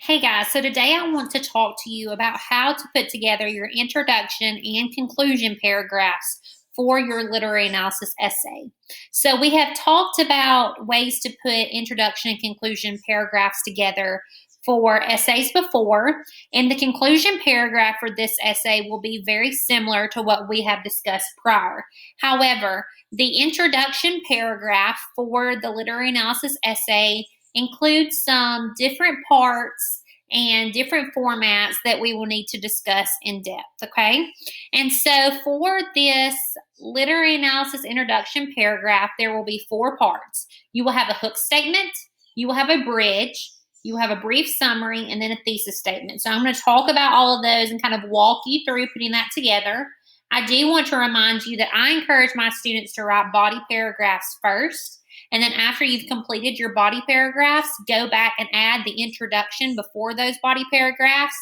Hey guys, so today I want to talk to you about how to put together your introduction and conclusion paragraphs for your literary analysis essay. So, we have talked about ways to put introduction and conclusion paragraphs together for essays before, and the conclusion paragraph for this essay will be very similar to what we have discussed prior. However, the introduction paragraph for the literary analysis essay includes some different parts and different formats that we will need to discuss in depth, okay? And so for this literary analysis introduction paragraph, there will be four parts. You will have a hook statement, you will have a bridge, you will have a brief summary, and then a thesis statement. So I'm going to talk about all of those and kind of walk you through putting that together. I do want to remind you that I encourage my students to write body paragraphs first. And then after you've completed your body paragraphs, go back and add the introduction before those body paragraphs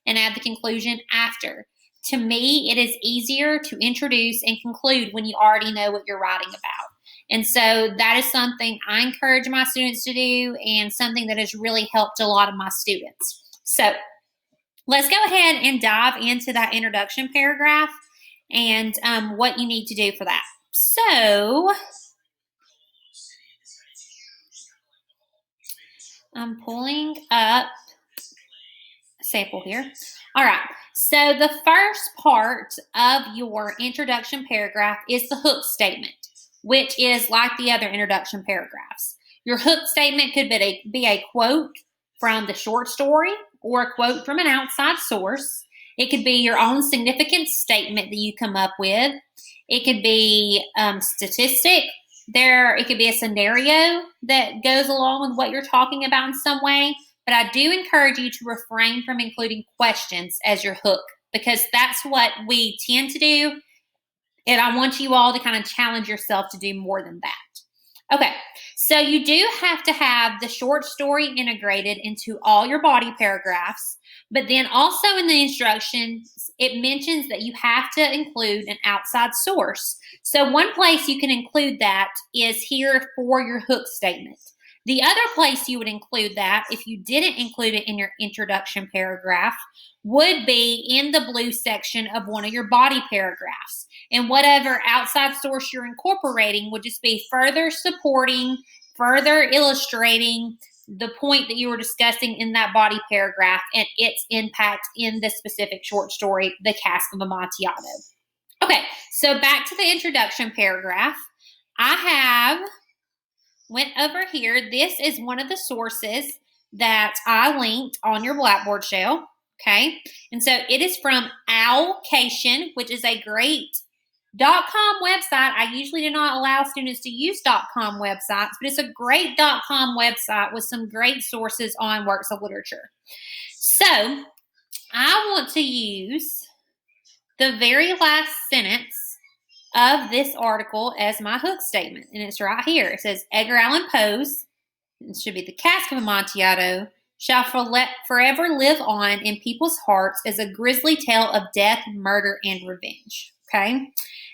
and add the conclusion after. To me, it is easier to introduce and conclude when you already know what you're writing about. And so that is something I encourage my students to do and something that has really helped a lot of my students. So let's go ahead and dive into that introduction paragraph and what you need to do for that. So I'm pulling up a sample here. All right. So the first part of your introduction paragraph is the hook statement, which is like the other introduction paragraphs. Your hook statement could be a quote from the short story or a quote from an outside source. It could be your own significant statement that you come up with. It could be statistic. It could be a scenario that goes along with what you're talking about in some way. But I do encourage you to refrain from including questions as your hook because that's what we tend to do. And I want you all to kind of challenge yourself to do more than that. Okay, so you do have to have the short story integrated into all your body paragraphs, but then also in the instructions, it mentions that you have to include an outside source. So one place you can include that is here for your hook statement. The other place you would include that, if you didn't include it in your introduction paragraph, would be in the blue section of one of your body paragraphs. And whatever outside source you're incorporating would just be further supporting, further illustrating the point that you were discussing in that body paragraph and its impact in the specific short story, The Cask of Amontillado. Okay, so back to the introduction paragraph. I have went over here. This is one of the sources that I linked on your Blackboard shell. Okay, and so it is from Owlcation, which is a great .com website. I usually do not allow students to use .com websites, but it's a great .com website with some great sources on works of literature. So I want to use the very last sentence of this article as my hook statement, and it's right here. It says, Edgar Allan Poe's, it should be The Cask of Amontillado, shall forever live on in people's hearts as a grisly tale of death, murder, and revenge. Okay?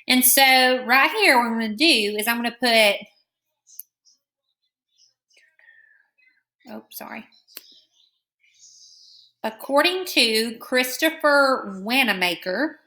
And so right here, what I'm going to do is I'm going to put, according to Christopher Wanamaker,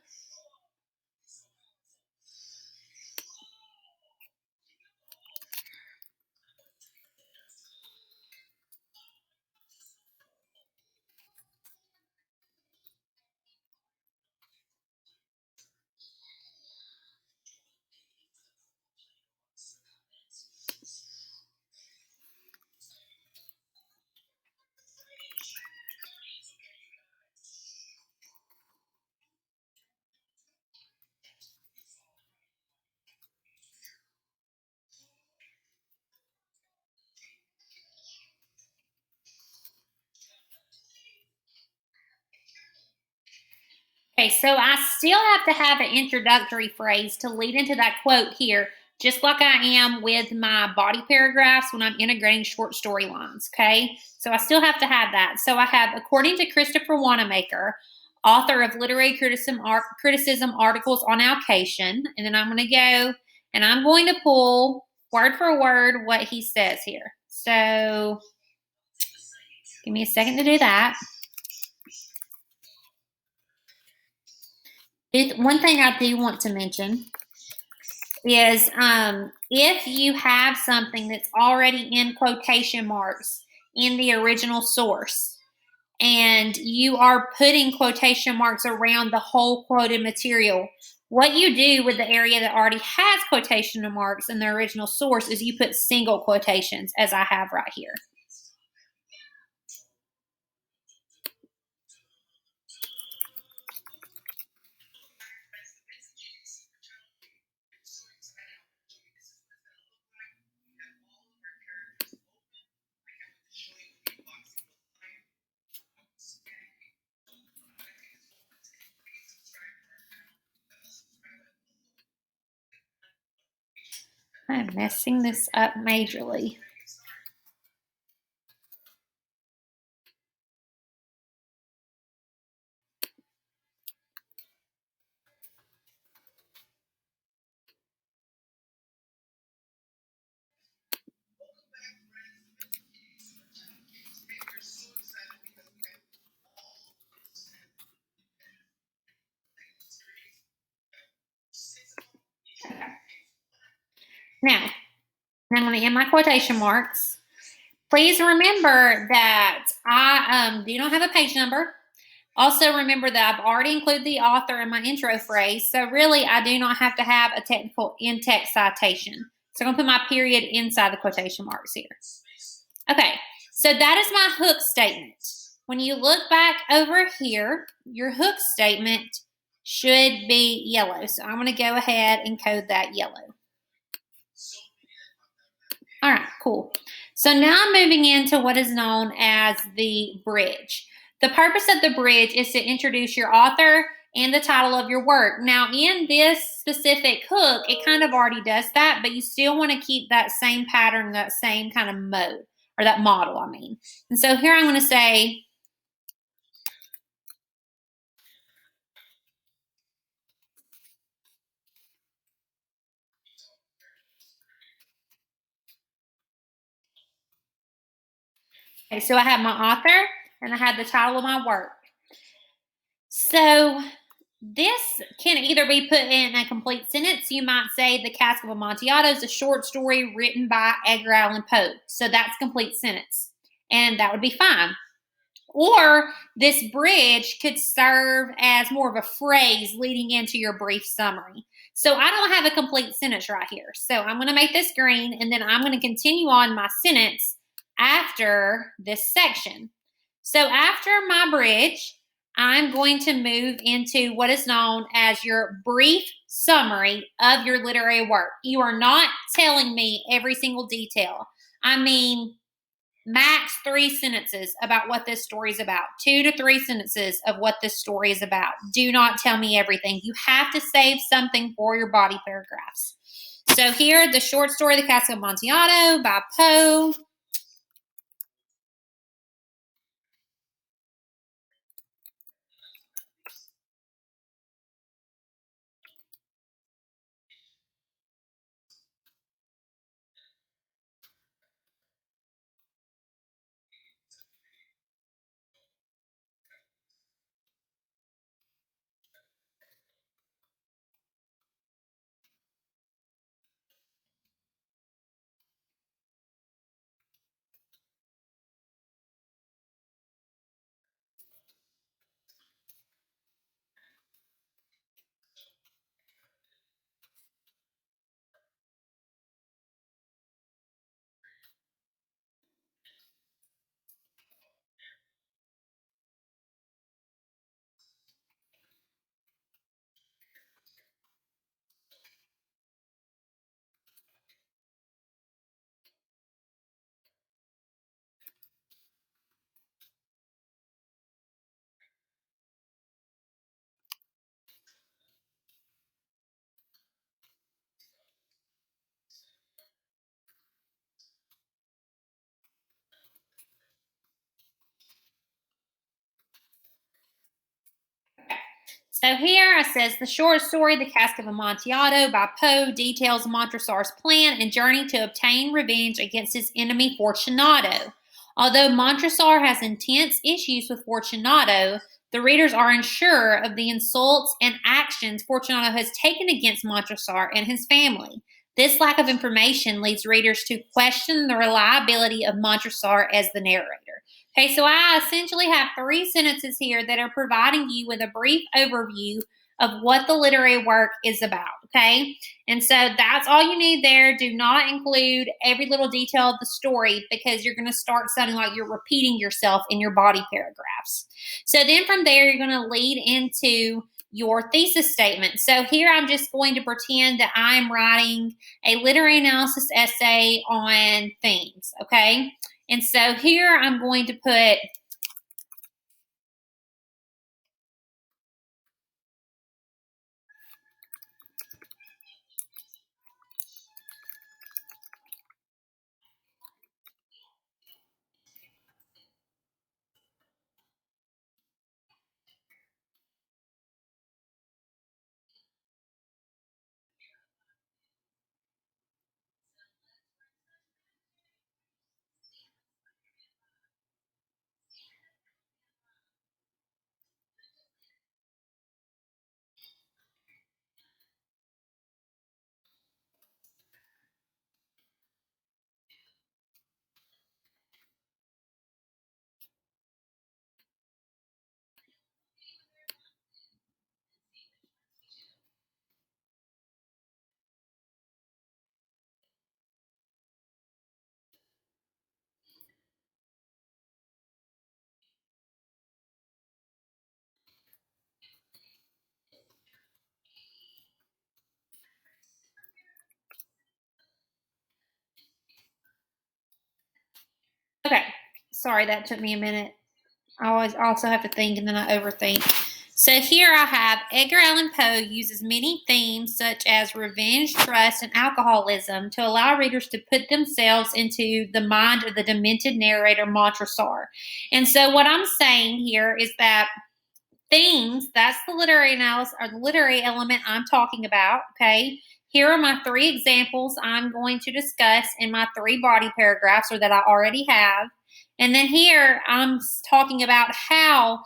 okay, so I still have to have an introductory phrase to lead into that quote here, just like I am with my body paragraphs when I'm integrating short story lines, okay? So I still have to have that. So I have, according to Christopher Wanamaker, author of literary criticism articles on Owlcation, and then I'm going to go and I'm going to pull word for word what he says here. So Give me a second to do that. One thing I do want to mention is if you have something that's already in quotation marks in the original source and you are putting quotation marks around the whole quoted material, what you do with the area that already has quotation marks in the original source is you put single quotations, as I have right here. I'm messing this up majorly. Now I'm going to end my quotation marks. Please remember that I do not have a page number. Also remember that I've already included the author in my intro phrase, so really I do not have to have a technical in-text citation. So I'm going to put my period inside the quotation marks here. Okay, so that is my hook statement. When you look back over here, your hook statement should be yellow. So I'm going to go ahead and code that yellow. All right, cool. So now I'm moving into what is known as the bridge. The purpose of the bridge is to introduce your author and the title of your work. Now, in this specific hook, it kind of already does that, but you still want to keep that same pattern, that same kind of mode, or that model, I mean. And so here I'm going to say, okay, so I have my author and I have the title of my work. So this can either be put in a complete sentence. You might say The Cask of Amontillado is a short story written by Edgar Allan Poe. So that's complete sentence. And that would be fine. Or this bridge could serve as more of a phrase leading into your brief summary. So I don't have a complete sentence right here. So I'm going to make this green, and then I'm going to continue on my sentence after this section. So after my bridge, I'm going to move into what is known as your brief summary of your literary work. You are not telling me every single detail. I mean, max 3 sentences about what this story is about. 2 to 3 sentences of what this story is about. Do not tell me everything. You have to save something for your body paragraphs. So here, the short story, The Cask of Amontillado by Poe. So here it says, the short story, The Cask of Amontillado by Poe, details Montresor's plan and journey to obtain revenge against his enemy Fortunato. Although Montresor has intense issues with Fortunato, the readers are unsure of the insults and actions Fortunato has taken against Montresor and his family. This lack of information leads readers to question the reliability of Montresor as the narrator. Okay, so I essentially have 3 sentences here that are providing you with a brief overview of what the literary work is about, okay? And so that's all you need there. Do not include every little detail of the story because you're going to start sounding like you're repeating yourself in your body paragraphs. So then from there, you're going to lead into your thesis statement. So here I'm just going to pretend that I'm writing a literary analysis essay on themes, okay? And so here I'm going to put okay, sorry, that took me a minute. I always also have to think and then I overthink. So here I have Edgar Allan Poe uses many themes such as revenge, trust, and alcoholism to allow readers to put themselves into the mind of the demented narrator Montresor. And so what I'm saying here is that themes, that's the literary analysis or the literary element I'm talking about, okay? Here are my 3 examples I'm going to discuss in my 3 body paragraphs or that I already have. And then here I'm talking about how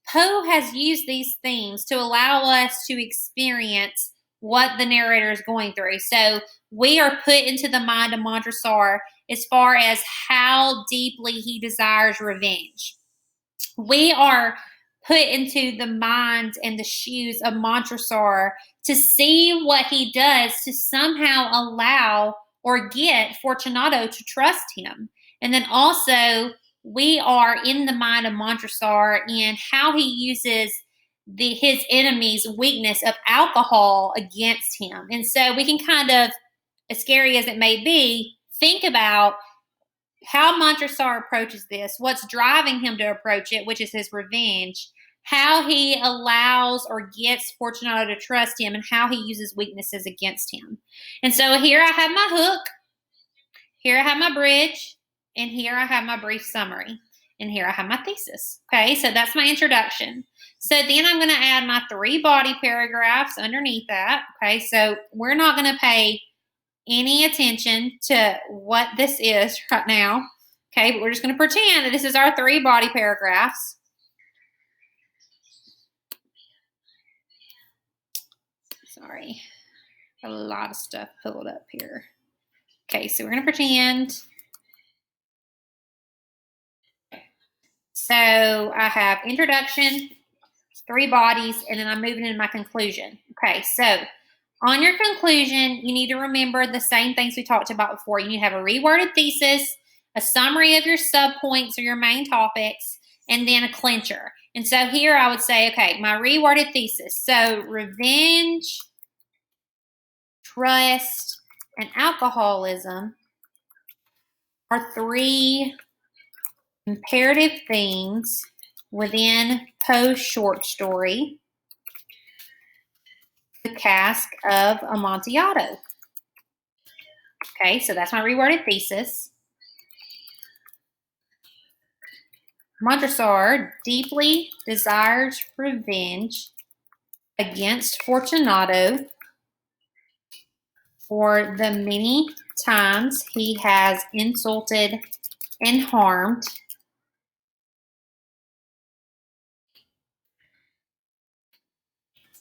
Poe has used these themes to allow us to experience what the narrator is going through. So we are put into the mind of Montresor as far as how deeply he desires revenge. We are put into the mind and the shoes of Montresor to see what he does to somehow allow or get Fortunato to trust him. And then also, we are in the mind of Montresor and how he uses his enemy's weakness of alcohol against him. And so we can kind of, as scary as it may be, think about how Montresor approaches this, what's driving him to approach it, which is his revenge, how he allows or gets Fortunato to trust him, and how he uses weaknesses against him. And so here I have my hook, here I have my bridge, and here I have my brief summary, and here I have my thesis. Okay, so that's my introduction. So then I'm going to add my 3 body paragraphs underneath that. Okay, so we're not going to pay any attention to what this is right now. Okay, but we're just going to pretend that this is our 3 body paragraphs. Sorry, a lot of stuff pulled up here. Okay, so we're going to pretend. So I have introduction, 3 bodies, and then I'm moving into my conclusion. Okay, so on your conclusion, you need to remember the same things we talked about before. You need to have a reworded thesis, a summary of your subpoints or your main topics, and then a clincher. And so here I would say, okay, my reworded thesis. So revenge, trust, and alcoholism are 3 comparative themes within Poe's short story, The Cask of Amontillado. Okay, so that's my reworded thesis. Montresor deeply desires revenge against Fortunato for the many times he has insulted and harmed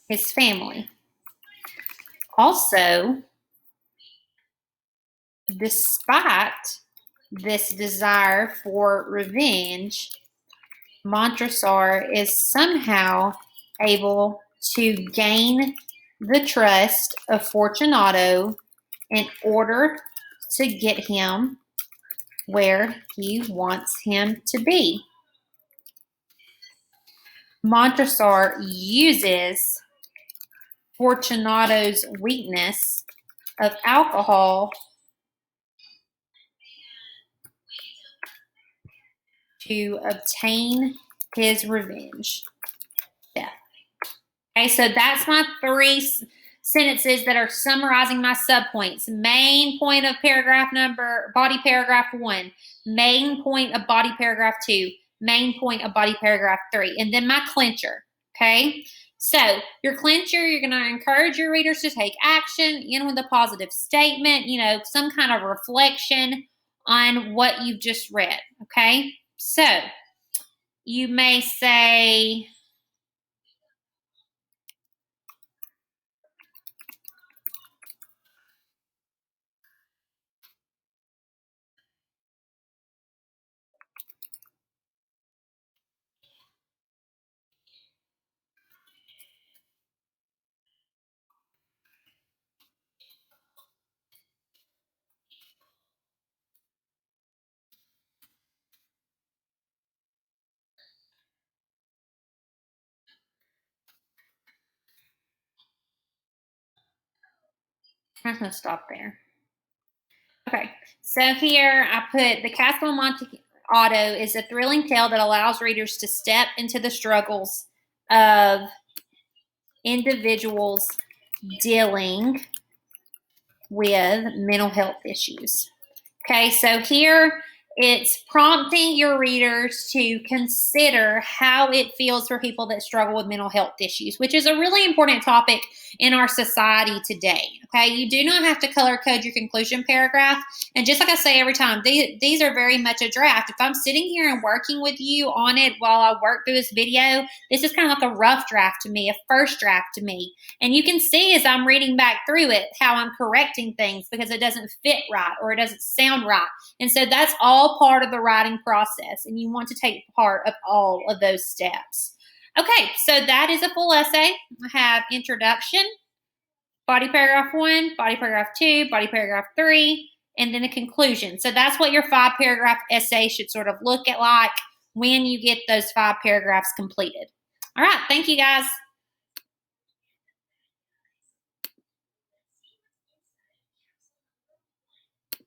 his family. Also, despite this desire for revenge, Montresor is somehow able to gain the trust of Fortunato in order to get him where he wants him to be. Montresor uses Fortunato's weakness of alcohol to obtain his revenge. Yeah. Okay, so that's my 3 sentences that are summarizing my subpoints. Main point of body paragraph 1. Main point of body paragraph 2. Main point of body paragraph 3. And then my clincher. Okay. So your clincher, you're going to encourage your readers to take action, with a positive statement, some kind of reflection on what you've just read. Okay. So you may say, I'm going to stop there. Okay, so here I put The Castle of Monte Otto is a thrilling tale that allows readers to step into the struggles of individuals dealing with mental health issues. Okay, so here it's prompting your readers to consider how it feels for people that struggle with mental health issues, which is a really important topic in our society today. Okay, you do not have to color code your conclusion paragraph. And just like I say every time, these are very much a draft. If I'm sitting here and working with you on it while I work through this video, this is kind of like a rough draft to me, a first draft to me. And you can see as I'm reading back through it how I'm correcting things because it doesn't fit right or it doesn't sound right. And so that's all part of the writing process, and you want to take part of all of those steps. Okay, so that is a full essay. I have introduction, body paragraph 1, body paragraph 2, body paragraph 3, and then a conclusion. So that's what your 5-paragraph essay should sort of look at like when you get those 5 paragraphs completed. All right, thank you guys.